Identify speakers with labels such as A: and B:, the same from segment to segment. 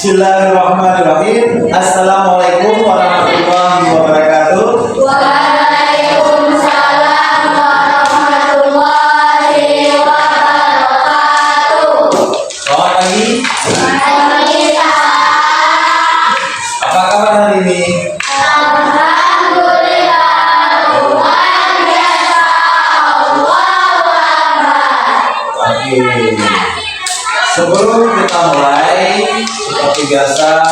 A: Bismillahirrahmanirrahim. Assalamualaikum warahmatullahi wabarakatuh.
B: Waalaikumsalam warahmatullahi wabarakatuh.
A: Selamat pagi.
B: Waalaikumsalam.
A: Apa kabar hari ini?
B: Alhamdulillah, luar biasa. Allahu Akbar.
A: Oke. Sebelum kita mulai, seperti biasa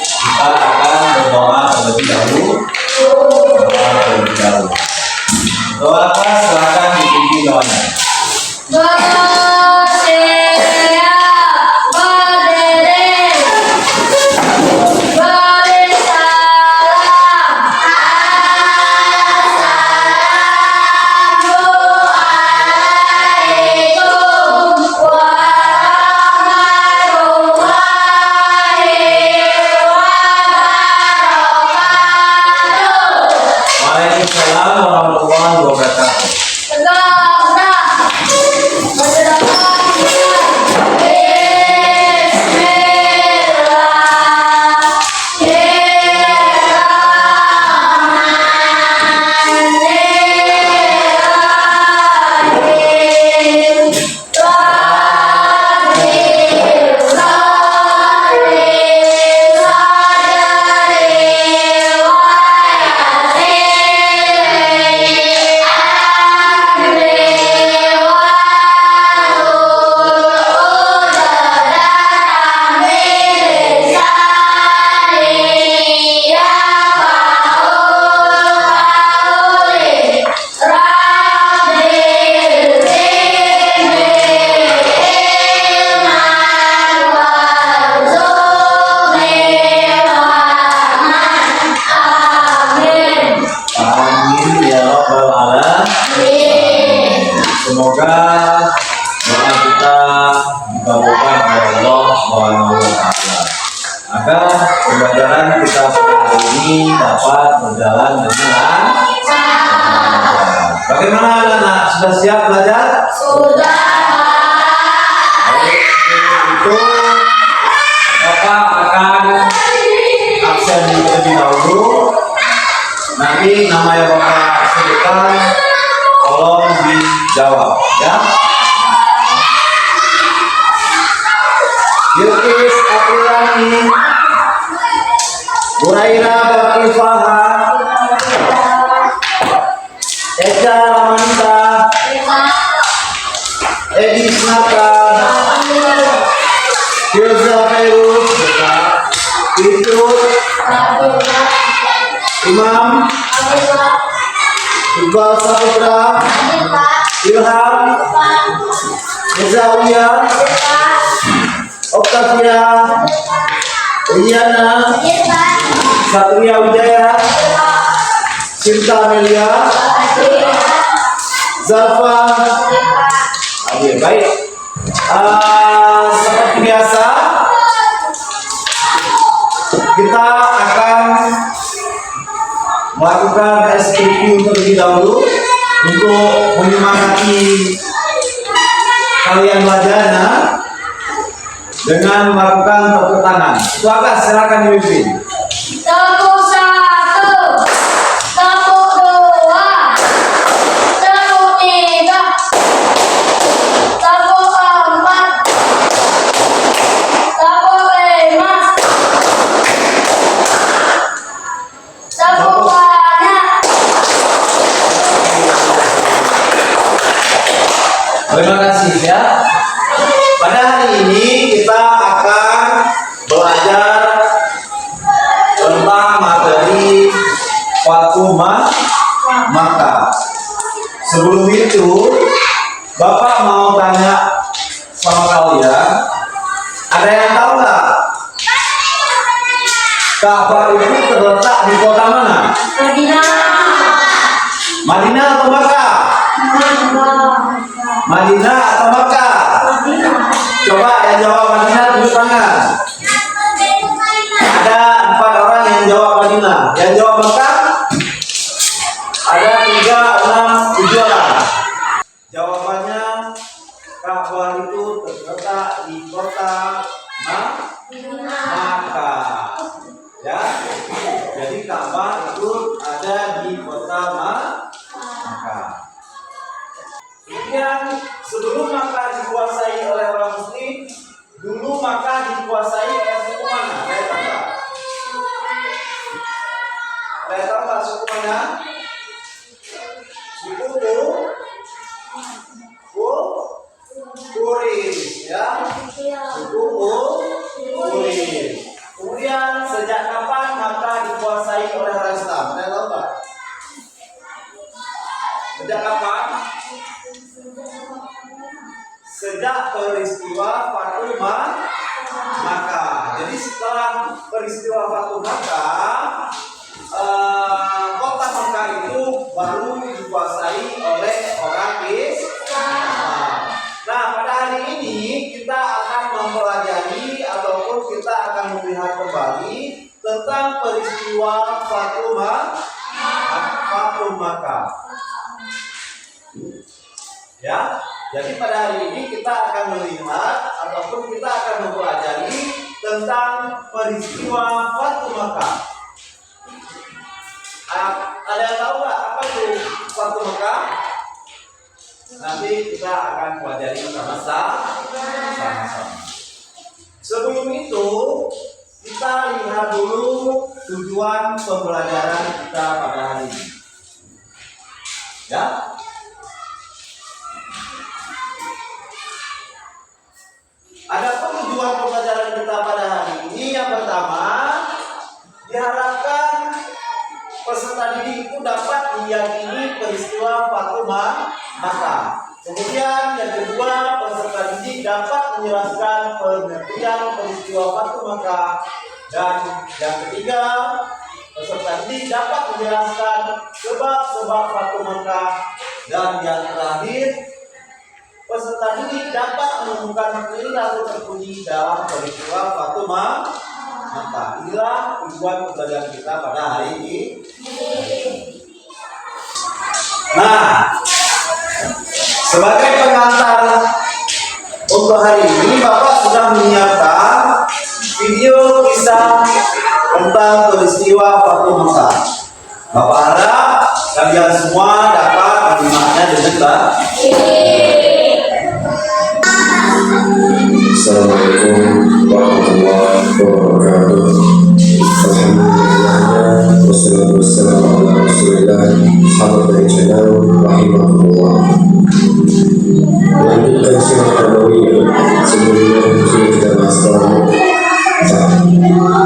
A: kita akan berdoa terlebih dahulu. Doa apa? Silakan dipimpin doanya. Waalaikumsalam warahmatullahi wabarakatuh. Semoga doa kita dikabulkan oleh Allah Subhanahu wa Ta'ala, agar pembelajaran kita hari ini dapat berjalan dengan lancar. Bagaimana anak-anak, sudah siap belajar?
B: Sudah.
A: Itu Bapak akan absen terlebih dahulu. Nanti nama yang Bapak sebutkan tolong dijawab, ya. Yukis Apriyani, Buraira Bakifaha, Eja Ramanta, Edi Snaka, Firza Khairul, itu Imam Iqbal Saputra, Ilham, Nizawiyah, Oktavia, Riana, Satria Wijaya, Sinta Amelia, Zalfa. Oke, baik. Seperti biasa, kita akan melakukan SPQ terlebih dahulu untuk menyemangati kalian belajarnya dengan melakukan tepuk tangan. Silakan, silakan dipimpin.
B: Tepuk satu, tepuk dua, tepuk tiga, tepuk empat, tepuk lima, tepuk banyak.
A: Terima kasih ya. Pada hari ini kita akan belajar tentang materi Fatumah Maka. Sebelum itu, Bapak mau tanya sama kalian, ada yang tahu nggak? Ka'bah itu terletak di kota mana? Madinah atau Makkah? Madinah atau Makkah? Coba yang jawab Madinah tunjuk tangan. Ada 4 orang yang jawab Madinah. Yang jawab Makkah? Ada 3, 6, 7 orang. Jawabannya Ka'bah itu terletak di kota Madinah. dikuasai oleh suku mana? Ada yang tahu nggak suku mana? Suku Quraisy, ya. Suku Quraisy. Kemudian sejak kapan Makkah dikuasai oleh orang Islam? Ada yang tahu nggak? Sejak kapan? Sejak peristiwa Fatu Makkah. Jadi setelah peristiwa Fatu Makkah, kota Makkah itu baru dikuasai oleh orang Islam. Nah, pada hari ini kita akan mempelajari ataupun kita akan melihat kembali tentang peristiwa Fatu Makkah. Ya, jadi pada hari ini kita akan melihat ataupun kita akan mempelajari tentang peristiwa Fatu Makkah. Ada yang tahu nggak apa itu Fatu Makkah? Nanti kita akan pelajari sama-sama. Sebelum itu kita lihat dulu tujuan pembelajaran kita pada hari ini. Ya. Ada tujuan pembelajaran kita pada hari ini. Yang pertama, diharapkan peserta didik itu dapat meyakini peristiwa Fatu Makkah. Kemudian yang kedua, peserta didik dapat menjelaskan pengertian peristiwa Fatu Makkah. Dan yang ketiga, peserta didik dapat menjelaskan sebab-sebab Fatu Makkah. Dan yang terakhir, peserta didik dapat menemukan perilaku terpuji dalam peristiwa Fatu Makkah. Inilah tujuan pembelajaran kita pada hari ini. Nah, sebagai pengantar untuk hari ini, Bapak sudah menyiapkan video kisah tentang peristiwa Fatu Makkah. Bapak harap kalian semua dapat menyimaknya dengan baik.
C: Assalamualaikum warahmatullahi wabarakatuh. Alhamdulillah wassalatu wassalamu ala Rasulillah sahabat channel rahimahullah. Melanjutkan sirah nabawiyah sebelumnya sudah kita bahas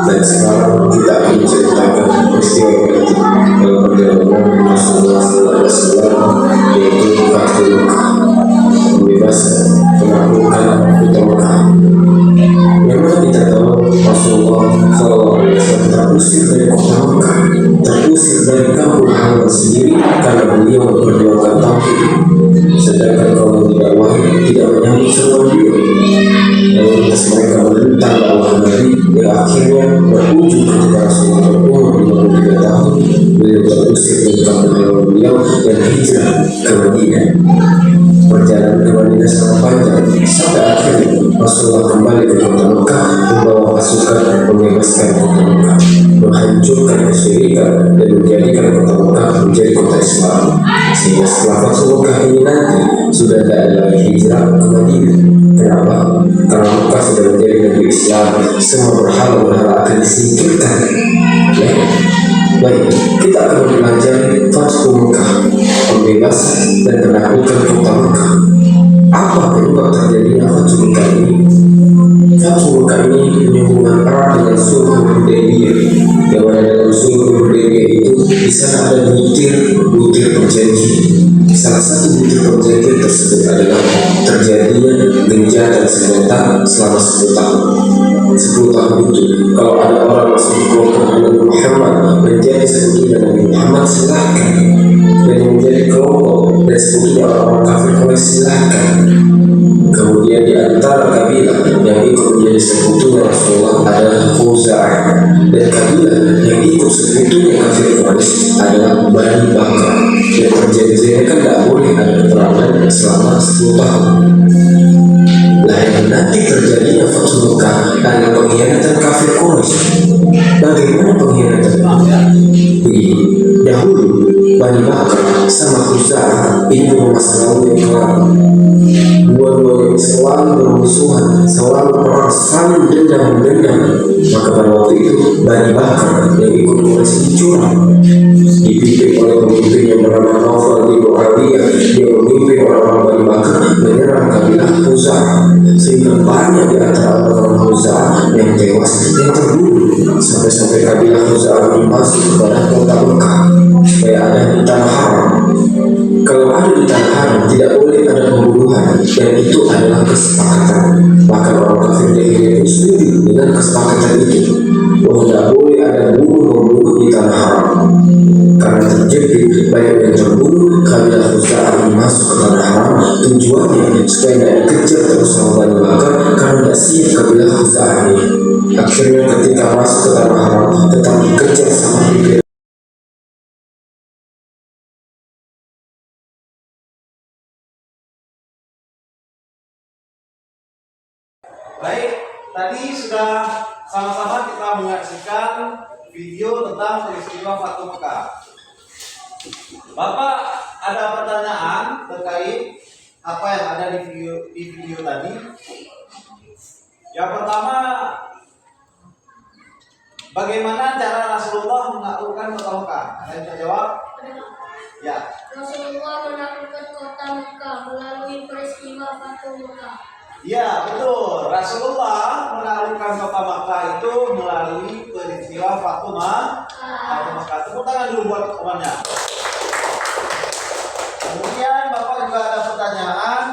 C: dan sekarang kita akan menceritakan peristiwa politik dalam perjalanan Rasulullah SAW, yaitu Fatu Makkah, pembebasan penaklukan kota Makkah. Memang kita tahu Rasulullah SAW terusir dari kota Makkah, terusir dari kampung halaman sendiri karena beliau memperjuangkan tauhid, sedangkan kaum didakwahi tidak menyambut seruan beliau. Lalu mereka menentang dakwah Nabi yang akhirnya berujung ketika Rasulullah berumur 53 tahun, beliau terusir dari kampung halaman beliau dan hijrah ke Madinah. Perjalanan ke Madinah sangat panjang sampai akhirnya Rasulullah kembali ke kota Makkah membawa pasukan membebaskan kota Makkah, menghancurkan kesyirikan dan menjadikan kota Makkah menjadi kota Islam. Sehingga setelah Fatu Makkah ini nanti sudah tidak ada lagi hijrah ke Madinah. Kenapa? Karena Makkah sudah menjadi negeri Islam, semua berhala-berhala akan disingkirkan. Ya. Baik, kita akan belajar Fatu Makkah, pembebasan dan penaklukan kota Makkah. Apa penyebab terjadinya Fatu Makkah ini? Fatu Makkah ini menyambungkan erat dengan Sulh Hudaybiyah, yang mana dalam Sulh Hudaybiyah itu di sana ada butir perjanjian. Salah satu butir perjanjian tersebut adalah terjadinya gencatan senjata selama 10 tahun. 10 tahun itu, kalau ada orang masuk ke kelompok Nabi Muhammad menjadi sekutunya Nabi Muhammad, silahkan. Dan menjadi kelompok dan sekutunya orang-orang kafir Quraisy, silahkan. Kemudian di antara kabilah yang ikut menjadi sekutunya Rasulullah adalah Khuza'ah, dan kabilah yang ikut sekutunya kafir Quraisy adalah Bani Bakar. Dan perjanjiannya kan tidak boleh ada peperangan selama 10 tahun. Nah, yang nanti terjadinya Fatu Makkah adalah pengkhianatan kafir Quraisy. Bagaimana pengkhianatan? Dahulu Bani Bakar sama Khuza'ah itu masa lalu yang kelam. Dua-duanya selalu bermusuhan, selalu perang, saling dendam. Maka pada waktu itu Bani Bakar yang ikut Quraisy curang, dipimpin oleh pemimpin yang bernama Nawfal bin Muawiyah. Dia memimpin orang-orang Bani Bakar menyerang kabilah Khuza'ah, sehingga banyak di antara orang Khuza'ah yang tewas, yang terbunuh, sampai kabilah Khuza'ah masuk kepada kota Mekah supaya ada di tanah haram. Kalau ada di tanah haram tidak boleh ada pembunuhan, dan itu adalah kesepakatan. Bahkan orang kafir jahiliyah itu setuju dengan kesepakatan itu, bahwa tidak boleh ada bunuh-membunuh di tanah haram. Karena terjadi banyak yang terbunuh, kabilah Khuza'ah masuk ke tanah haram. Tujuannya supaya tidak dikejar terus sama Bani Bakar karena tidak siap kabilah Khuza'ah ini. Akhirnya ketika masuk ke tanah haram tetap dikejar sama pimpinan.
A: Baik, tadi sudah sama-sama kita menyaksikan video tentang peristiwa Fatu Mekah. Bapak ada pertanyaan terkait apa yang ada di video tadi? Yang pertama, bagaimana cara Rasulullah menaklukkan kota Mekah? Ada yang bisa jawab? Ya.
B: Rasulullah menaklukkan kota Mekah melalui peristiwa Fatu Mekah.
A: Ya, betul. Rasulullah menaklukkan kota Makkah itu melalui peristiwa Fatu Mekah. Tepuk tangan dulu buat temannya. Kemudian Bapak juga ada pertanyaan.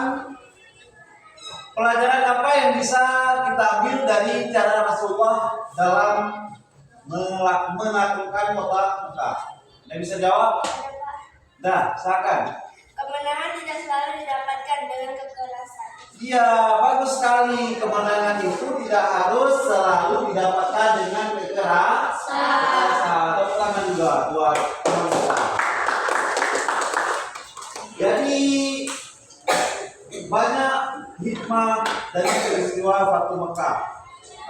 A: Pelajaran apa yang bisa kita ambil dari cara Rasulullah dalam menaklukkan kota Mekah? Yang bisa jawab? Nah, silakan.
B: Kemenangan tidak selalu didapatkan dengan kekerasan.
A: Iya, bagus sekali. Kemenangan itu tidak harus selalu didapatkan dengan kekerasan. Tepuk tangan juga buat teman kita. Jadi banyak hikmah dari peristiwa Fatu Mekah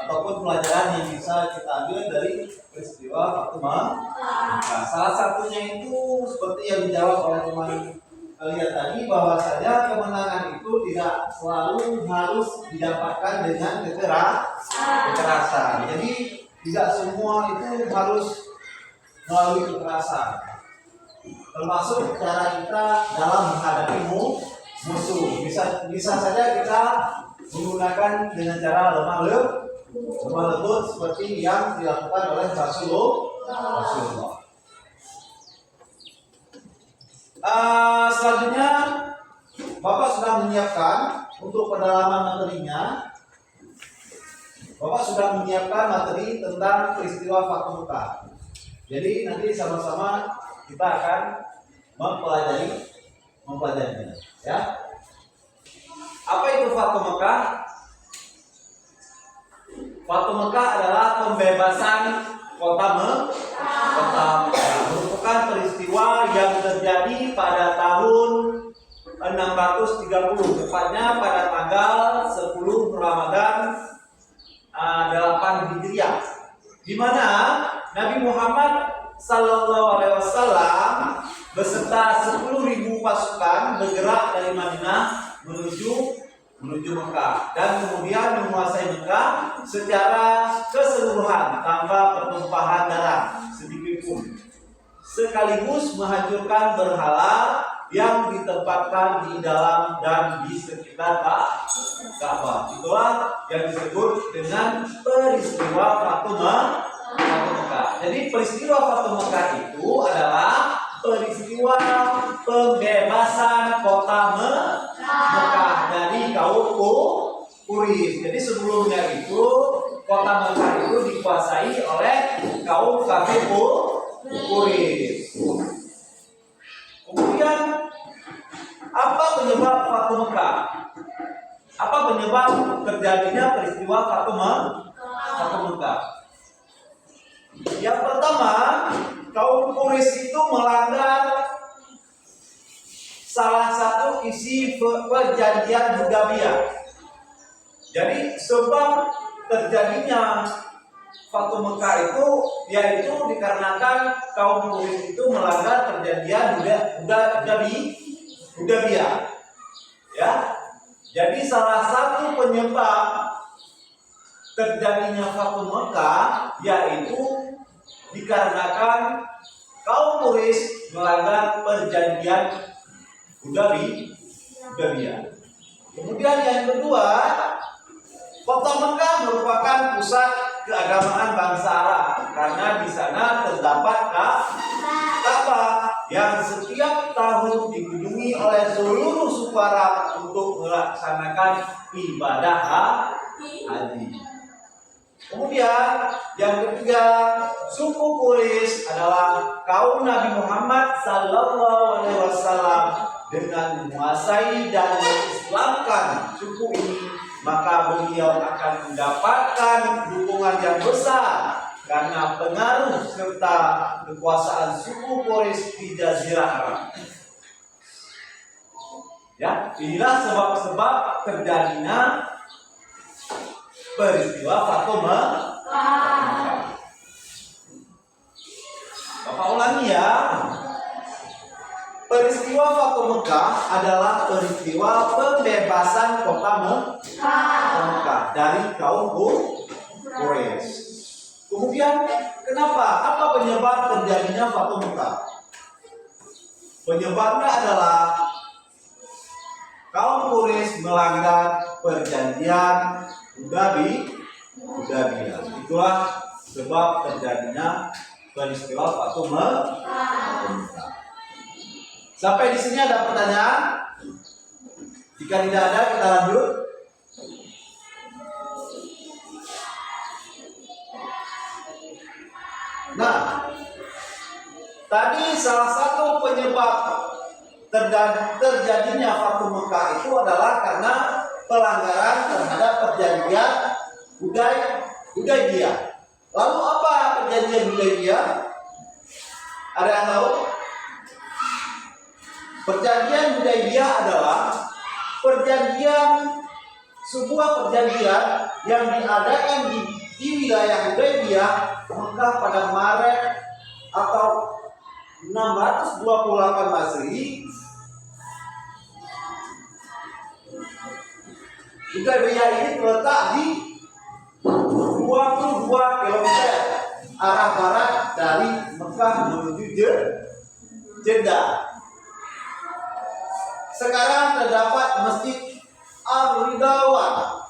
A: ataupun pelajaran yang bisa kita ambil dari peristiwa Fatu Mekah. Salah satunya itu seperti yang dijawab oleh teman kalian tadi, bahwasanya kemenangan itu tidak selalu harus didapatkan dengan kekerasan. Jadi tidak semua itu harus melalui kekerasan. Termasuk cara kita dalam menghadapi musuh. Bisa saja kita menggunakan dengan cara lemah lembut seperti yang dilakukan oleh Rasulullah. Selanjutnya Bapak sudah menyiapkan untuk pendalaman materinya. Bapak sudah menyiapkan materi tentang peristiwa Fatu Mekah. Jadi nanti sama-sama kita akan mempelajarinya. Ya. Apa itu Fatu Mekah? Fatu Mekah adalah pembebasan kota Mekah, merupakan peristiwa yang terjadi pada tahun 630, tepatnya pada tanggal 10 Ramadan 8 Hijriah, di mana Nabi Muhammad SAW beserta 10.000 pasukan bergerak dari Madinah menuju Mekah dan kemudian menguasai Mekah secara keseluruhan tanpa pertumpahan darah sedikit pun, sekaligus menghancurkan berhala yang ditempatkan di dalam dan di sekitar Ka'bah. Itulah yang disebut dengan peristiwa Fatu Mekah. Jadi peristiwa Fatu Mekah itu adalah peristiwa pembebasan kota Mekah dari kaum Quraisy. Jadi sebelumnya itu kota Mekah itu dikuasai oleh kaum kafir Quraisy. Kemudian apa penyebab Fatu Mekah? Apa penyebab terjadinya peristiwa Fatu Mekah? Yang pertama, kaum Quraisy itu melanggar salah satu isi perjanjian Hudaybiyah. Jadi sebab terjadinya Fatu Mekah itu yaitu dikarenakan kaum Quraisy itu melanggar perjanjian Hudaybiyah. Ya. Jadi salah satu penyebab terjadinya Fatu Mekah yaitu dikarenakan kaum Quraisy melanggar perjanjian Hudaybiyah. Kemudian yang kedua, kota Mekah merupakan pusat keagamaan bangsa Arab karena di sana terdapat Ka'bah yang setiap tahun dikunjungi oleh seluruh suku Arab untuk melaksanakan ibadah haji. Kemudian yang ketiga, suku Quraisy adalah kaum Nabi Muhammad SAW. Dengan menguasai dan mengislamkan suku ini, maka beliau akan mendapatkan dukungan yang besar karena pengaruh serta kekuasaan suku Quraisy di Jazirah Arab. Ya, inilah sebab-sebab terjadinya peristiwa Fatu Mekah. Bapak ulangi ya. Peristiwa Fatu Mekah adalah peristiwa pembebasan kota Mekah dari kaum Quraisy. Kemudian kenapa? Apa penyebab terjadinya Fatu Mekah? Penyebabnya adalah kaum Quraisy melanggar perjanjian Hudaybiyah. Itulah sebab terjadinya peristiwa Fatu Mekah. Sampai di sini ada pertanyaan? Jika tidak ada, kita lanjut. Nah, tadi salah satu penyebab terjadinya Fatu Mekah itu adalah karena pelanggaran terhadap perjanjian Hudaybiyah. Lalu apa perjanjian Hudaybiyah? Ada yang tahu? Perjanjian Hudaybiyah adalah sebuah perjanjian yang diadakan di wilayah Hudaybiyah Mekah pada Maret atau 628 Masehi. Hudaybiyah ini terletak di 22 km arah barat dari Mekah menuju Jeddah. Sekarang terdapat Masjid Ar-Ridwan.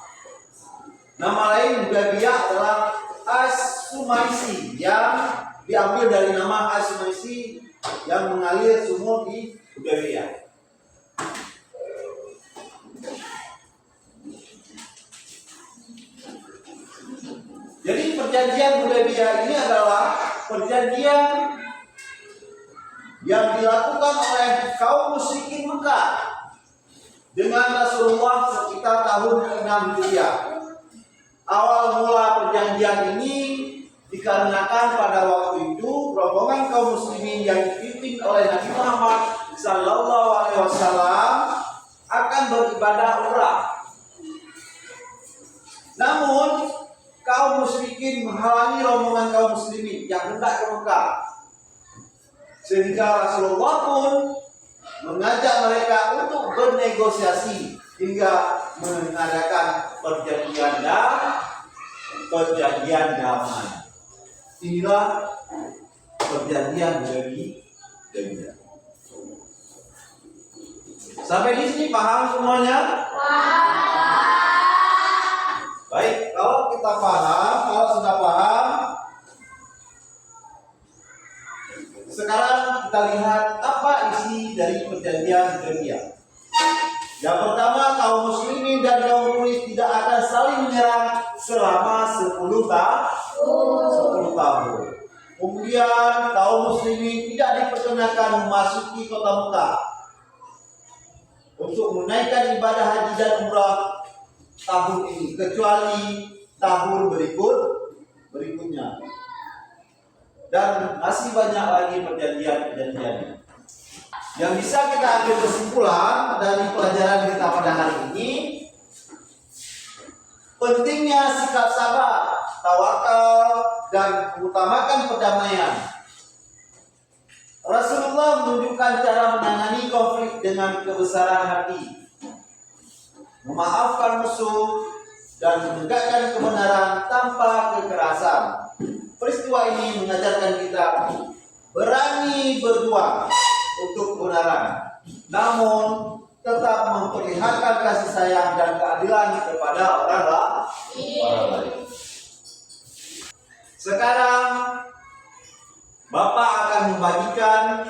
A: Nama lain Hudaybiyah adalah As-Sumaisi yang diambil dari nama As-Sumaisi yang mengalir sumur di Hudaybiyah. Jadi perjanjian Hudaybiyah ini adalah perjanjian yang dilakukan oleh kaum musyrikin Mekah dengan Rasulullah sekitar tahun ke-6 Hijriah. Awal mula perjanjian ini dikarenakan pada waktu itu rombongan kaum muslimin yang dipimpin oleh Nabi Muhammad SAW akan beribadah umrah. Namun kaum musyrikin menghalangi rombongan kaum muslimin yang hendak ke Mekah. Sehingga Rasulullah pun mengajak mereka untuk bernegosiasi hingga mengadakan perjanjian damai. Inilah perjanjian Hudaybiyah. Sampai di sini paham semuanya? Baik, kalau kita paham, kalau sudah paham, sekarang kita lihat apa isi dari perjanjian Hudaybiyah. Yang pertama, kaum muslimin dan kaum Quraisy tidak akan saling menyerang selama 10 tahun. Kemudian kaum muslimin tidak diperkenakan memasuki kota Mekah untuk menunaikan ibadah haji dan umrah tahun ini kecuali tahun berikutnya. Dan masih banyak lagi perjanjian-perjanjian. Yang bisa kita ambil kesimpulan dari pelajaran kita pada hari ini, pentingnya sikap sabar tawakal, dan mengutamakan perdamaian. Rasulullah menunjukkan cara menangani konflik dengan kebesaran hati, memaafkan musuh, dan menegakkan kebenaran tanpa kekerasan. Peristiwa ini mengajarkan kita berani berjuang untuk kebenaran, namun tetap memperlihatkan kasih sayang dan keadilan kepada orang lain. Sekarang Bapak akan membagikan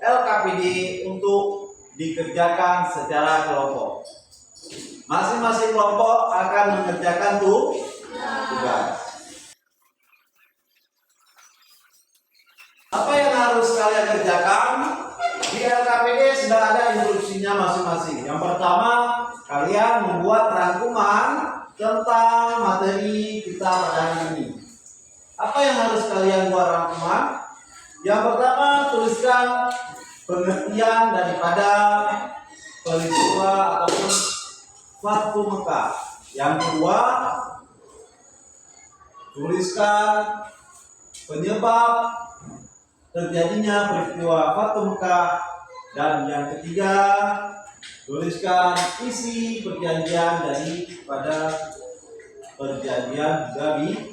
A: LKPD untuk dikerjakan secara kelompok. Masing-masing kelompok akan mengerjakan tugas. Apa yang harus kalian kerjakan? Di LKPD sudah ada instruksinya masing-masing. Yang pertama, kalian membuat rangkuman tentang materi kita pada hari ini. Apa yang harus kalian buat rangkuman? Yang pertama, tuliskan pengertian daripada peristiwa ataupun Fatu Mekah. Yang kedua, tuliskan penyebab terjadinya peristiwa Fatu Mekah. Dan yang ketiga, tuliskan isi perjanjian daripada perjanjian Hudaybiyah.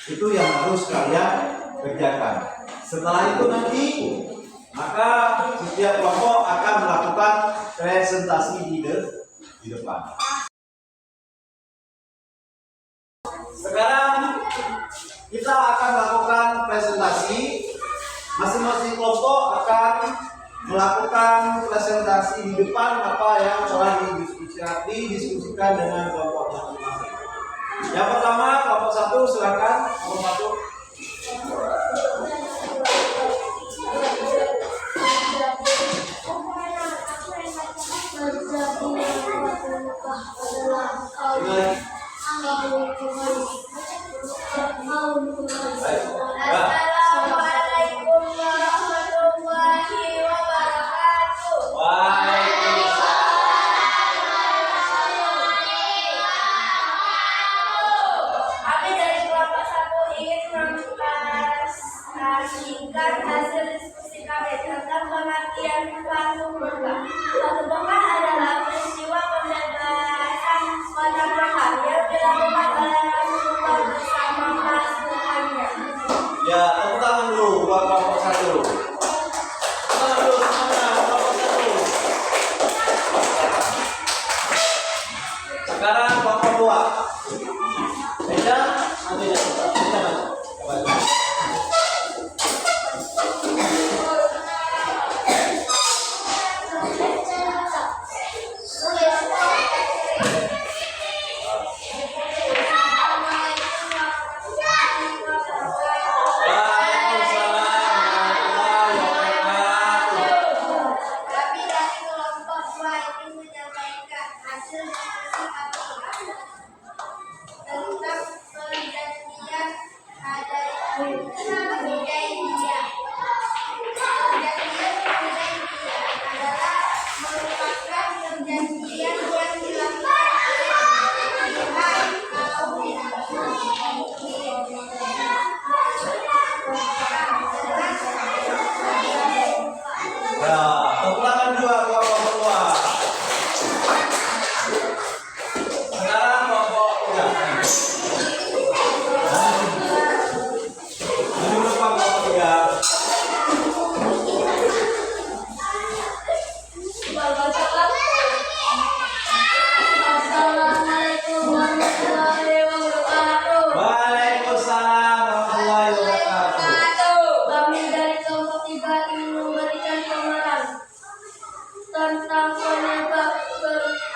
A: Itu yang harus kalian kerjakan. Setelah itu nanti maka setiap kelompok akan melakukan presentasi di depan. Sekarang kita akan melakukan presentasi. Masing-masing kelompok akan melakukan presentasi di depan apa yang telah didiskusikan dengan kelompok masing-masing. Yang pertama, kelompok 1 silakan. Kelompok 1.
B: Assalamualaikum warahmatullahi wabarakatuh. Kami dari kelompok 1 ingin menyampaikan hasil diskusi kami tentang pengertian Fatu Mekah. Fatu Mekah adalah peristiwa pembebasan kota Mekah yang dilakukan oleh Rasulullah bersama pasukannya.
A: Ya, tepuk tangan dulu buat kelompok 1. Tangan dulu semuanya kelompok 1. Sekarang kelompok 2. Beda, ambil
B: Kami dari kelompok 2 ingin menyampaikan hasil diskusi kami tentang perjanjian Hudaybiyah. Perjanjian Hudaybiyah adalah merupakan perjanjian yang dilakukan oleh kaum
A: Ya, tepuk tangan juga buat kelompok 2. Sekarang kelompok 3. Maju depan kelompok 3.
B: Assalamualaikum warahmatullahi wabarakatuh.
A: Waalaikumsalam warahmatullahi wabarakatuh.
B: Kami dari kelompok 3 ingin memberikan gambaran tentang penyebab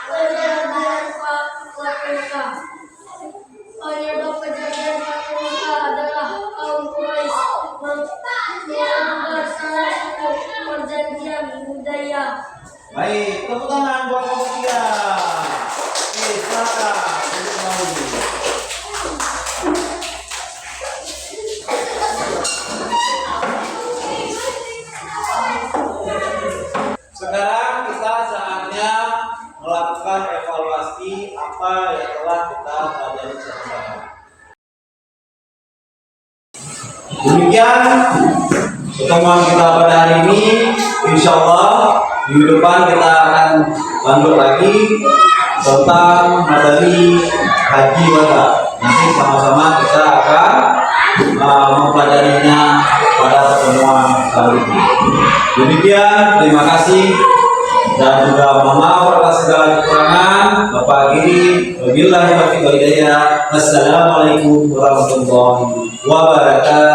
B: kejadian Fatu Mekah. Penyebab kejadian Fatu Mekah adalah kaum Quraisy melanggar salah satu perjanjian Hudaybiyah.
A: Baik, tepuk tangan buat kelompok 3. Oke, silakan. Duduk kembali. Sekarang saatnya melakukan evaluasi apa yang telah kita pelajari Demikian pertemuan kita pada hari ini. Insya Allah minggu depan kita akan lanjut lagi tentang materi haji wada. Nanti sama-sama kita akan mempelajarinya pada pertemuan kali ini. Demikian, terima kasih dan juga mohon maaf atas segala kekurangan. Bapak Giri, wabillahi taufiq wal hidayah. Wassalamualaikum warahmatullahi wabarakatuh.